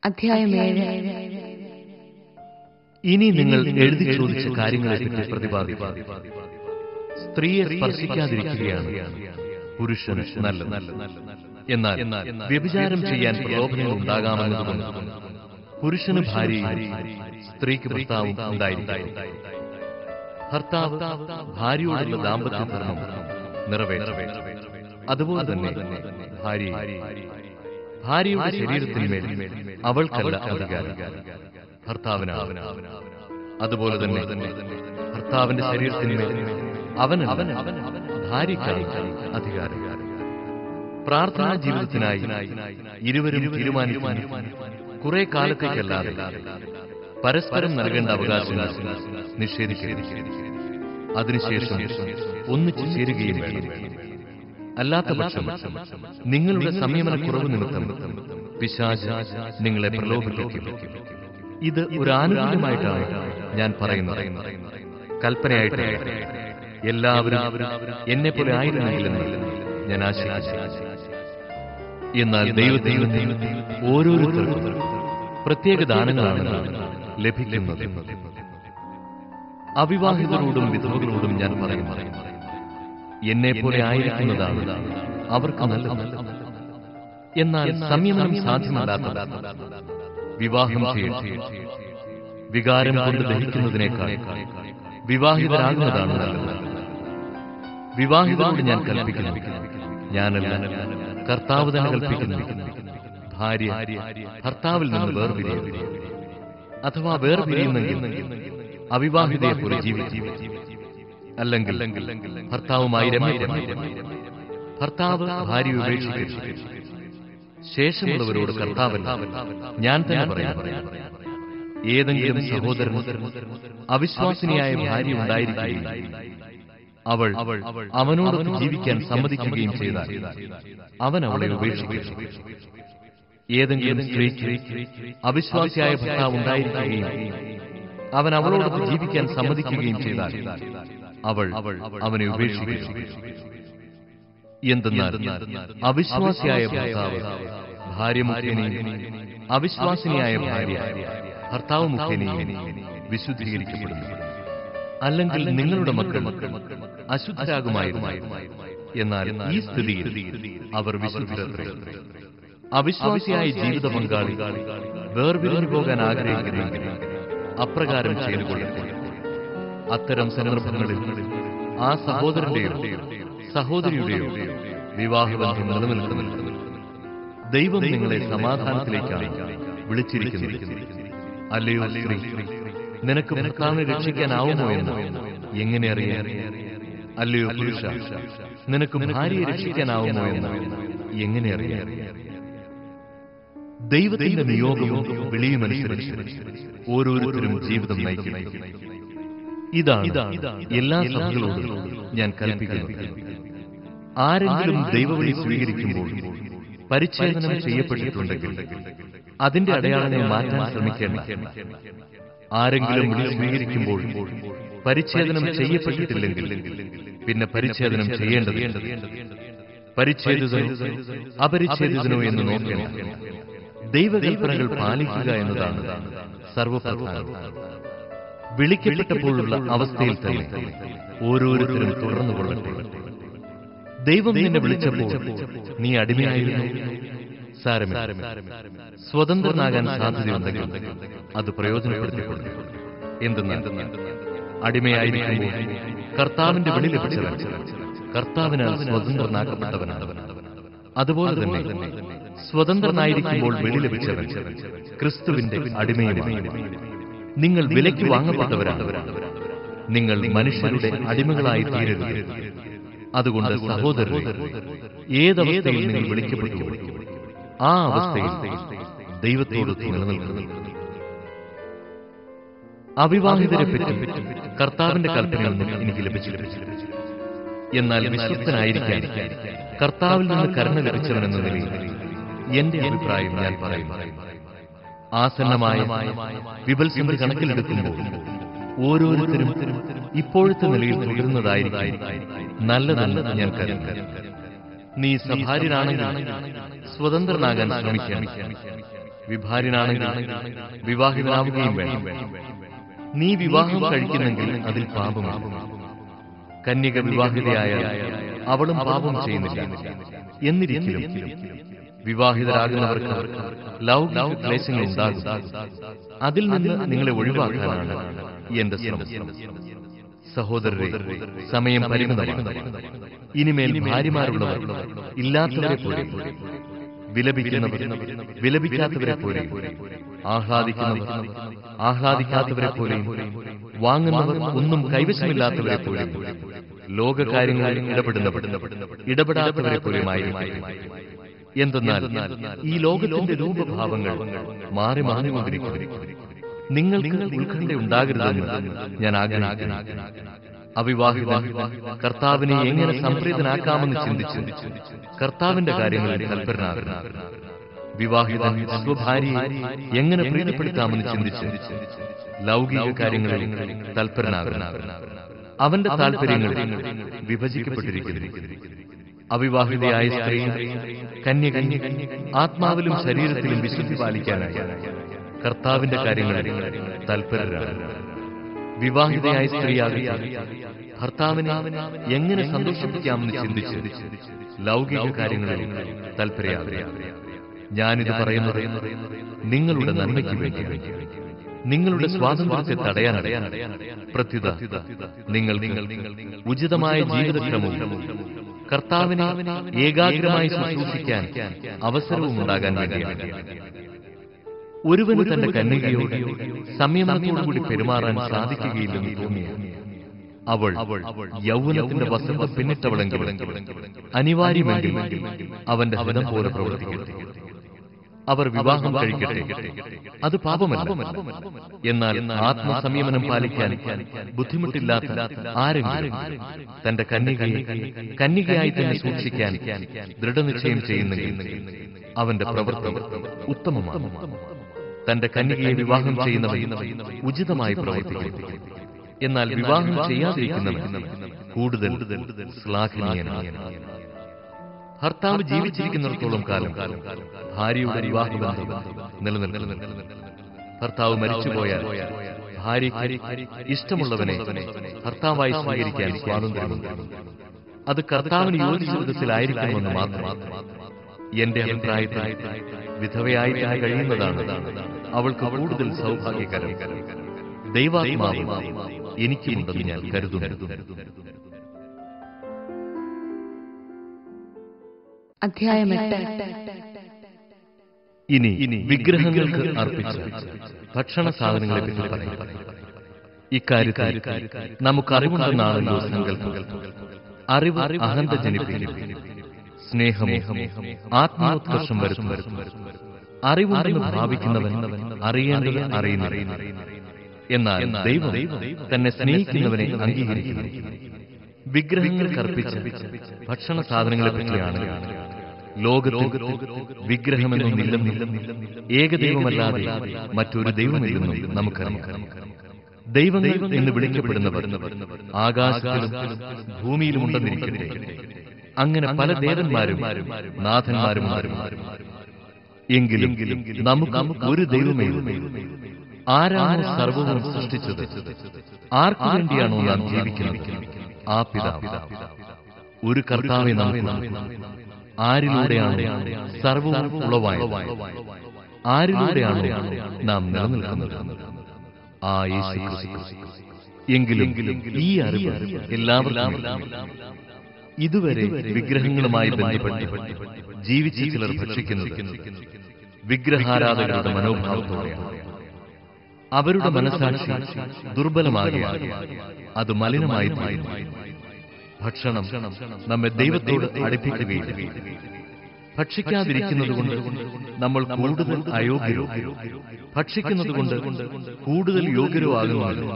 അധ്യായം 7. ഇനി നിങ്ങൾ എഴുതി ചോദിച്ച കാര്യങ്ങളെപ്പറ്റി പ്രതിപാദിക്കുക. സ്ത്രീയെ സ്പർശിക്കാതിരിക്കുകയാണ് പുരുഷൻ നല്ലത്. എന്നാൽ വ്യഭിചാരം ചെയ്യാൻ പ്രലോഭനങ്ങൾ ഉണ്ടാകാമെന്നതുകൊണ്ട് പുരുഷന് ഭാര്യയും സ്ത്രീക്ക് ഭർത്താവും ഉണ്ടായിരിക്കും. ഭർത്താവ് ഭാര്യയോടുള്ള ദാമ്പത്യധർമ്മം നിറവേറ്റ, അതുപോലെ തന്നെ ഭാര്യയുടെ ശരീരത്തിന്മേൽ അവൾക്കല്ല അധികാരം, ഭർത്താവിനാണ്. അതുപോലെ തന്നെ ഭർത്താവിന്റെ ശരീരത്തിന്മേൽ അവനല്ല ഭാര്യയ്ക്കാണ് അധികാരം. പ്രാർത്ഥനാ ജീവിതത്തിനായി ഇരുവരും തീരുമാനിക്കുന്നു. കുറെ കാലത്തേക്കല്ലാതെ പരസ്പരം നൽകേണ്ട അവകാശങ്ങൾ നിഷേധിക്കരുത്. അതിനുശേഷം ഒന്നിച്ചു ചേരുകയും വേണം. അല്ലാത്ത പക്ഷം നിങ്ങളുടെ സംയമനക്കുറവ് നിമിത്തം പിശാച് നിങ്ങളെ പ്രലോഭിപ്പിക്കും. ഇത് ഒരു ആനുകൂല്യമായിട്ടാണ് ഞാൻ പറയുന്നത്, കൽപ്പനയായിട്ട്. എല്ലാവരും എന്നെപ്പോലെ ആയിരുന്നെങ്കിലെന്ന് ഞാൻ ആശിക്കുന്നു. എന്നാൽ ദൈവത്തിൽ ഓരോരുത്തർക്കും പ്രത്യേക ദാനങ്ങളാണ് ലഭിക്കുന്നത്. അവിവാഹിതരോടും വിധവകളോടും ഞാൻ പറയുന്നു, എന്നെപ്പോലെ ആയിരിക്കുന്നതാണ് അവർക്ക് നല്ലത്. എന്നാൽ സംയമനം സാധ്യമല്ലാത്ത വിവാഹം ചെയ്യും. വികാരം കൊണ്ട് ദഹിക്കുന്നതിനേക്കാൾ വിവാഹിതരാകുന്നതാണ് നല്ലത്. വിവാഹിതരോട് ഞാൻ കൽപ്പിക്കുന്നു, ഞാനല്ല കർത്താവ് തന്നെ കൽപ്പിക്കുന്നു, ഭാര്യ ഭർത്താവിൽ നിന്ന് വേർപിരിയരുത്. അഥവാ വേർപിരിയുന്നെങ്കിൽ അവിവാഹിതയെ പോലെ ജീവിക്കും. അല്ലെങ്കിൽ ഭർത്താവുമായി രമ്യപ്പെടണം. ഭർത്താവ് ഭാര്യയെ ഉപേക്ഷിക്കരുത്. ശേഷമുള്ളവരോട് കർത്താവല്ല, ഞാൻ തന്നെ പറയാം. ഏതെങ്കിലും സഹോദരൻ അവിശ്വാസിനിയായ ഭാര്യ ഉണ്ടായിരിക്കുകയും അവൾ അവനോടൊത്ത് ജീവിക്കാൻ സമ്മതിക്കുകയും ചെയ്താൽ അവൻ അവളെ ഉപേക്ഷിക്കും. ഏതെങ്കിലും സ്ത്രീക്ക് അവിശ്വാസിയായ ഭർത്താവ് ഉണ്ടായിരിക്കുകയും അവൻ അവളോടൊത്ത് ജീവിക്കാൻ സമ്മതിക്കുകയും ചെയ്താൽ അവൾ അവനെ ഉപേക്ഷിക്കും. എന്തെന്നാൽ അവിശ്വാസിയായ ഭർത്താവ് ഭാര്യ മുഖേനയും അവിശ്വാസിനിയായ ഭാര്യ ഭർത്താവ് മുഖേനയും വിശുദ്ധീകരിക്കപ്പെടുന്നു. അല്ലെങ്കിൽ നിങ്ങളുടെ മക്കൾ അശുദ്ധരാകുമായിരുന്നു. എന്നാൽ ഈ സ്ഥിതിയിൽ അവർ വിശുദ്ധരത്രേ. അവിശ്വാസിയായ ജീവിത പങ്കാളി വേർപിരിഞ്ഞു പോകാൻ ആഗ്രഹിക്കുന്നെങ്കിൽ അപ്രകാരം ചെയ്തുകൊള്ളട്ടെ. അത്തരം സന്ദർഭങ്ങളിൽ ആ സഹോദരന്റെയോ സഹോദരിയുടെയോ വിവാഹബന്ധം നിലനിൽക്കുന്നില്ല. ദൈവം നിങ്ങളെ സമാധാനത്തിലേക്കാണ് വിളിച്ചിരിക്കുന്നത്. അല്ലയോ സ്ത്രീ, നിനക്ക് ഭർത്താവിനെ രക്ഷിക്കാനാവുമോ എന്ന് എങ്ങനെ അറിയാൻ? അല്ലയോ പുരുഷ, നിനക്ക് ഭാര്യയെ രക്ഷിക്കാനാവുമോ എന്ന് എങ്ങനെ അറിയാൻ? ദൈവത്തിന്റെ നിയോഗവും വിളിയുമനുസരിച്ച് ഓരോരുത്തരും ജീവിതം നയിക്കും. ഇതാണ് എല്ലാ സഭകളോടും ഞാൻ കൽപ്പിക്കുന്നത്. ആരെങ്കിലും ദൈവവിളി സ്വീകരിക്കുമ്പോൾ പരിച്ഛേദനം ചെയ്യപ്പെട്ടിട്ടുണ്ടെങ്കിൽ അതിന്റെ അടയാളങ്ങൾ മാറ്റാൻ ശ്രമിക്കേണ്ട. ആരെങ്കിലും വിളി സ്വീകരിക്കുമ്പോൾ പരിച്ഛേദനം ചെയ്യപ്പെട്ടിട്ടില്ലെങ്കിൽ പിന്നെ പരിച്ഛേദനം ചെയ്യേണ്ടത്. പരിച്ഛേദിതനോ അപരിച്ഛേദിതനോ എന്ന് നോക്കേണ്ട. ദൈവകൽപ്പനകൾ പാലിക്കുക എന്നതാണ് സർവപ്രധാനം. വിളിക്കപ്പെട്ടപ്പോഴുള്ള അവസ്ഥയിൽ തന്നെ ഓരോരുത്തരും തുടർന്നുകൊള്ളട്ടെ. ദൈവം നിന്നെ വിളിച്ചപ്പോൾ നീ അടിമയായിരുന്നു, സാരമില്ല. സ്വതന്ത്രനാകാൻ സാധ്യതയുണ്ടെങ്കിൽ അത് പ്രയോജനപ്പെടുത്തിക്കൊള്ളു. എന്തെന്നാൽ അടിമയായിരിക്കുമ്പോൾ കർത്താവിന്റെ വിളി ലഭിച്ചവൻ കർത്താവിനാൽ സ്വതന്ത്രനാക്കപ്പെട്ടവനാണ്. അതുപോലെ തന്നെ സ്വതന്ത്രനായിരിക്കുമ്പോൾ വിളി ലഭിച്ചവൻ ക്രിസ്തുവിന്റെ അടിമയുമാണ്. നിങ്ങൾ വിലയ്ക്ക് വാങ്ങപ്പെട്ടവരാണ്. നിങ്ങൾ മനുഷ്യരുടെ അടിമകളായി തീരരുത്. അതുകൊണ്ട് സഹോദരരെ, ഏതവസ്ഥയിൽ നിങ്ങൾ വിളിക്കപ്പെട്ടു ആ അവസ്ഥയിൽ ദൈവത്തോട് നിലനിൽക്കുന്നു. അവിവാഹിതരെ പറ്റി കർത്താവിന്റെ കൽപ്പനയൊന്നും എനിക്ക് ലഭിച്ചില്ല. എന്നാൽ വിശ്വസ്തനായിരിക്കാൻ കർത്താവിൽ നിന്ന് കരുണ ലഭിച്ചവനെന്ന നിലയിൽ എന്റെ അഭിപ്രായം ഞാൻ പറയുന്നു. ആസന്നമായ വിപൽസന്ധി കണക്കിലെടുക്കുമ്പോൾ ഓരോരുത്തരും ഇപ്പോഴത്തെ നിലയിൽ തുടരുന്നതായിരിക്കും നല്ലതെന്ന് ഞാൻ കരുതുന്നു. നീ സഭാര്യനാണെങ്കിൽ സ്വതന്ത്രനാകാൻ ശ്രമിക്കണം. വിഭാര്യനാണെങ്കിൽ വിവാഹിതനാവുകയും വേണം. നീ വിവാഹം കഴിക്കുന്നെങ്കിൽ അതിൽ പാപമാണ്. കന്യക വിവാഹിതയായ അവളും പാപം ചെയ്യുന്നില്ല. എന്നിരിക്കലും വിവാഹിതരാകുന്നവർക്ക് ലൗകിക ക്ലേശങ്ങൾ ഉണ്ടാകും. അതിൽ നിന്ന് നിങ്ങളെ ഒഴിവാക്കാനാണ് എന്റെ ശ്രമം. സഹോദരരെ, സമയം പരിമിതമാണ്. ഇനിമേൽ ഭാര്യമാരുള്ളവർ ഇല്ലാത്തവരെ പോലെ, വിലപിക്കുന്നവർ വിലപിക്കാത്തവരെ പോലെ, ആഹ്ലാദിക്കുന്നവർ ആഹ്ലാദിക്കാത്തവരെ പോലെയും, വാങ്ങുന്നവർ ഒന്നും കൈവശമില്ലാത്തവരെ പോലെയും, ലോകകാര്യങ്ങളിൽ ഇടപെടാത്തവരെ പോലെയുമായിരിക്കും. എന്തെന്നാൽ ഈ ലോകത്തിന്റെ രൂപഭാവങ്ങൾ മാറി മാറിക്കൊണ്ടിരിക്കുന്നു. നിങ്ങൾക്ക് ഉത്കണ്ഠയുണ്ടാകരുതെന്ന് ഞാൻ ആഗ്രഹിക്കുന്നു. അവിവാഹിതൻ കർത്താവിനെ എങ്ങനെ സംപ്രീതനാക്കാമെന്ന് ചിന്തിച്ച് കർത്താവിന്റെ കാര്യങ്ങളിൽ തൽപരനാകുന്നു. വിവാഹിതൻ സ്വഭാര്യയെ എങ്ങനെ പ്രീതിപ്പെടുത്താമെന്ന് ചിന്തിച്ച് ലൗകിക കാര്യങ്ങളിൽ തൽപരനാകുന്നു. അവന്റെ താൽപര്യങ്ങൾ വിഭജിക്കപ്പെട്ടിരിക്കുന്നു. അവിവാഹിതയായ സ്ത്രീ കന്യക ആത്മാവിലും ശരീരത്തിലും വിശുദ്ധി പാലിക്കാനായി കർത്താവിന്റെ കാര്യങ്ങളിൽ തൽപരരാണ്. വിവാഹിതയായ സ്ത്രീയാകട്ടെ ഭർത്താവിനെ എങ്ങനെ സന്തോഷിപ്പിക്കാമെന്ന് ചിന്തിച്ച് ലൗകിക കാര്യങ്ങളിൽ തൽപരയാകുക. ഞാനിത് പറയുന്നത് നിങ്ങളുടെ നന്മയ്ക്ക് വേണ്ടി, നിങ്ങളുടെ സ്വാതന്ത്ര്യത്തെ തടയാനടയാണ്. പ്രത്യുത നിങ്ങൾ ഉചിതമായ ജീവിതക്രമവും കർത്താവിനെ ഏകാഗ്രമായി ശുശ്രൂഷിക്കാൻ അവസരവും ഉണ്ടാകാൻ വേണ്ടിയാണ്. ഒരുവന് തന്റെ കന്യകയോട് സംയമനത്തോടുകൂടി പെരുമാറാൻ സാധിക്കുകയില്ലെന്ന് തോന്നിയ അവൾ യൗവനത്തിന്റെ വസന്തം പിന്നിട്ടവളെങ്കിലും അനിവാര്യമെങ്കിൽ അവന്റെ ഹിതം പോലെ പ്രവർത്തിക്കട്ടെ. അവർ വിവാഹം കഴിക്കട്ടെ, അത് പാപമല്ല. എന്നാൽ ആത്മസംയമനം പാലിക്കാൻ ബുദ്ധിമുട്ടില്ലാത്ത ആരെങ്കിലും തന്റെ കന്യകയായി തന്നെ സൂക്ഷിക്കാൻ ദൃഢനിശ്ചയം ചെയ്യുന്നെങ്കിൽ അവന്റെ പ്രവൃത്തി ഉത്തമമാണ്. തന്റെ കന്യകയെ വിവാഹം ചെയ്യുന്നവൻ ഉചിതമായി പ്രവർത്തിക്കും. എന്നാൽ വിവാഹം ചെയ്യാതിരിക്കുന്നവൻ കൂടുതൽ ശ്ലാഘനീയനാണ്. ഭർത്താവ് ജീവിച്ചിരിക്കുന്നിടത്തോളം കാലം ഭാര്യയുടെ വിവാഹബന്ധം നിലനിൽക്കുന്നു. ഭർത്താവ് മരിച്ചുപോയാൽ ഭാര്യയ്ക്ക് ഇഷ്ടമുള്ളവനെ ഭർത്താവായി സ്വീകരിക്കാൻ സ്വാതന്ത്ര്യമുണ്ട്. അത് കർത്താവിന് യോജിച്ച വിധത്തിലായിരിക്കണമെന്ന് മാത്രം. എന്റെ അഭിപ്രായത്തിൽ വിധവയായിട്ടായി കഴിയുന്നതാണ് അവൾക്ക് കൂടുതൽ സൗഭാഗ്യകരം. ദൈവാത്മാവ് എനിക്കുമുണ്ടെന്ന് ഞാൻ കരുതുന്നു. അധ്യായം 8. ഇനി വിഗ്രഹങ്ങൾക്ക് അർപ്പിച്ച ഭക്ഷണ സാധനങ്ങളെ പറ്റി പറയാം. ഇക്കാര്യത്തിൽ നമുക്കറിവുണ്ടെന്നാണല്ലോ സങ്കല്പം. അറിവ് അഹന്ത ജനിപ്പിക്കും, സ്നേഹമോഹം ആത്മോത്കർഷം വരുത്തും. അറിവുണ്ടെന്ന് ഭാവിക്കുന്നവൻ അറിയേണ്ടത് അറിയുന്നു. എന്നാൽ ദൈവം തന്നെ സ്നേഹിക്കുന്നവനെ അംഗീകരിക്കുന്നു. വിഗ്രഹങ്ങൾക്ക് അർപ്പിച്ച ഭക്ഷണ സാധനങ്ങളെ പറ്റിയാണ്. ലോകത്തിൽ വിഗ്രഹമെന്നൊന്നില്ലെന്നും ഏകദൈവമല്ലാതെ മറ്റൊരു ദൈവമില്ലെന്നും നമുക്കറിയാം. ദൈവങ്ങൾ എന്ന് വിളിക്കപ്പെടുന്നവർ ആകാശത്തിലും ഭൂമിയിലുമുണ്ടെന്നിരിക്കട്ടെ. അങ്ങനെ പല ദേവന്മാരും നാഥന്മാരും. എങ്കിലും നമുക്ക് ഒരു ദൈവമേ. ആരാണ് സർവവും സൃഷ്ടിച്ചത്? ആർക്കു വേണ്ടിയാണോ നാം ജീവിക്കുന്നത്? ആ പിതാവ്. ഒരു കർത്താവെ നമുക്ക്. ആരിലൂടെയാണ് സർവവും ഉളവായത്? ആരിലൂടെയാണ് നാം നിലനിൽക്കുന്നത്? ആ യേശു ക്രിസ്തു. എങ്കിലും ഈ അറിവ് എല്ലാവർക്കും. ഇതുവരെ വിഗ്രഹങ്ങളുമായി ബന്ധപ്പെട്ട് ജീവിച്ച ചിലർ ഭക്ഷിക്കുന്നത് വിഗ്രഹാരാധകരുടെ മനോഭാവത്തോടെയാണ്. അവരുടെ മനസ്സാക്ഷി ദുർബലമാകുകയാണ്. അത് മലിനമായി തീരുന്നു. ഭക്ഷണം നമ്മെ ദൈവത്തോട് അടുപ്പിക്കുകയില്ല. ഭക്ഷിക്കാതിരിക്കുന്നതുകൊണ്ട് നമ്മൾ കൂടുതൽ അയോഗ്യരോ, ഭക്ഷിക്കുന്നതുകൊണ്ട് കൂടുതൽ യോഗ്യരോ ആകുന്നു.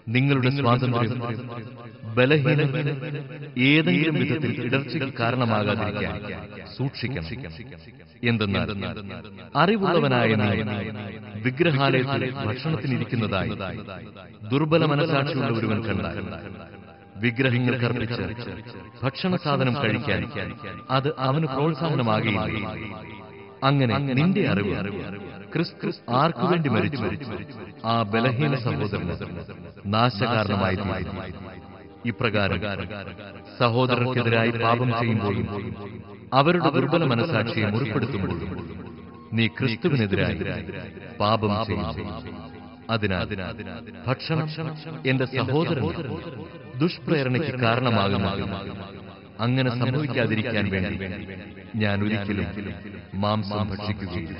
നിങ്ങളുടെ സ്വാതന്ത്ര്യം ബലഹീനം ഏതെങ്കിലും വിധത്തിൽ ഇടർച്ചയ്ക്ക് കാരണമാകാതിരിക്കാൻ സൂക്ഷിക്കണം. എന്തെന്നാൽ അറിവുള്ളവനായ വിഗ്രഹാലയത്തിൽ ഭക്ഷണത്തിനിരിക്കുന്നതായി ദുർബല മനസാക്ഷിയുള്ള ഒരുവൻ കണ്ടാൽ വിഗ്രഹങ്ങൾക്ക് അർപ്പിച്ച് ഭക്ഷണ സാധനം കഴിക്കാൻ അത് അവന് പ്രോത്സാഹനമാകുകയില്ല. അങ്ങനെ നിന്റെ അറിവ് ക്രിസ്തു ആർക്കുവേണ്ടി മരിച്ചു ആ ബലഹീന സഹോദരന് നാശകാരണമായി തീർന്നു. ഇപ്രകാരം സഹോദരർക്കെതിരായി പാപം ചെയ്യുമ്പോഴും അവരുടെ ദുർബല മനസാക്ഷിയെ മുറിപ്പെടുത്തുമ്പോഴും നീ ക്രിസ്തുവിനെതിരായി പാപം ചെയ്യുന്നു. അതിനാൽ ഭക്ഷണം എന്റെ സഹോദരൻ ദുഷ്പ്രേരണയ്ക്ക് കാരണമാകുന്നു. അങ്ങനെ സംഭവിക്കാതിരിക്കാൻ വേണ്ടി ഞാൻ ഒരിക്കലും മാംസം ഭക്ഷിക്കുകയില്ല.